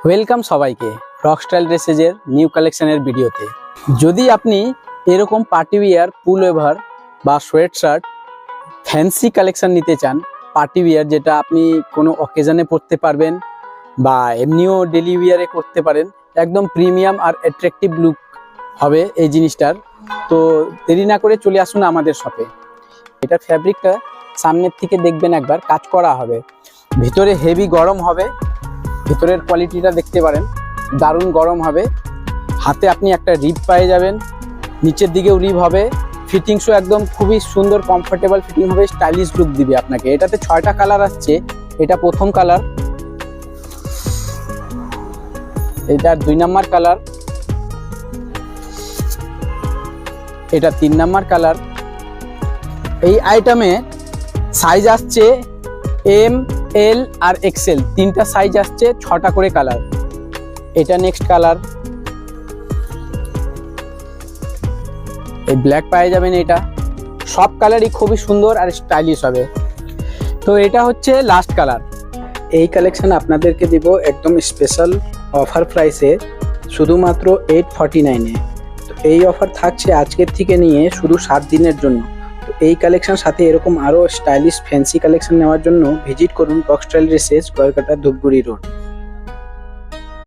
Welcome সবাইকে rock style ড্রেসেজের new কালেকশনের ভিডিওতে। যদি আপনি এরকম পার্টি ওয়্যার পুল ওভার বা সোয়েট শার্ট ফ্যান্সি কালেকশন নিতে চান, পার্টি ওয়্যার যেটা আপনি কোনো অকেশনে পরতে পারবেন বা এমনিও ডেলি ওয়্যারে করতে পারেন, একদম প্রিমিয়াম আর অ্যাট্রাকটিভ লুক হবে এই জিনিসটার। তো দেরি না করে চলে আসুন আমাদের শপে। এটার ফ্যাব্রিকটা সামনের থেকে দেখবেন, একবার কাজ করা হবে, ভিতরে হেভি গরম হবে। ভিতরের কোয়ালিটিটা দেখতে পারেন, দারুণ গরম হবে। হাতে আপনি একটা রিব পেয়ে যাবেন, নিচের দিকেও রিব হবে। ফিটিংসও একদম খুবই সুন্দর, কমফোর্টেবল ফিটিং হবে, স্টাইলিশ লুক দিবে আপনাকে। এটাতে 6টা কালার আসছে। এটা প্রথম কালার, এটা 2 নাম্বার কালার, এটা 3 নাম্বার কালার। এই আইটেমে সাইজ আসছে এম, এল আর এক্সেল, 3টা সাইজ আসছে, 6টা করে কালার। এটা নেক্সট কালার, এই ব্ল্যাক পেয়ে যাবেন। এটা সব কালারই খুবই সুন্দর আর স্টাইলিশ হবে। তো এটা হচ্ছে লাস্ট কালার। এই কালেকশন আপনাদেরকে দিব একদম স্পেশাল অফার প্রাইসে, শুধুমাত্র 849-এ। তো এই অফার থাকছে আজকের থেকে নিয়ে শুধু 7 দিনের জন্য। তো এই কালেকশন সাথে এরকম আরও স্টাইলিশ ফ্যান্সি কালেকশন নেওয়ার জন্য ভিজিট করুন rock style dresses, Gayerkata, Dhupguri road.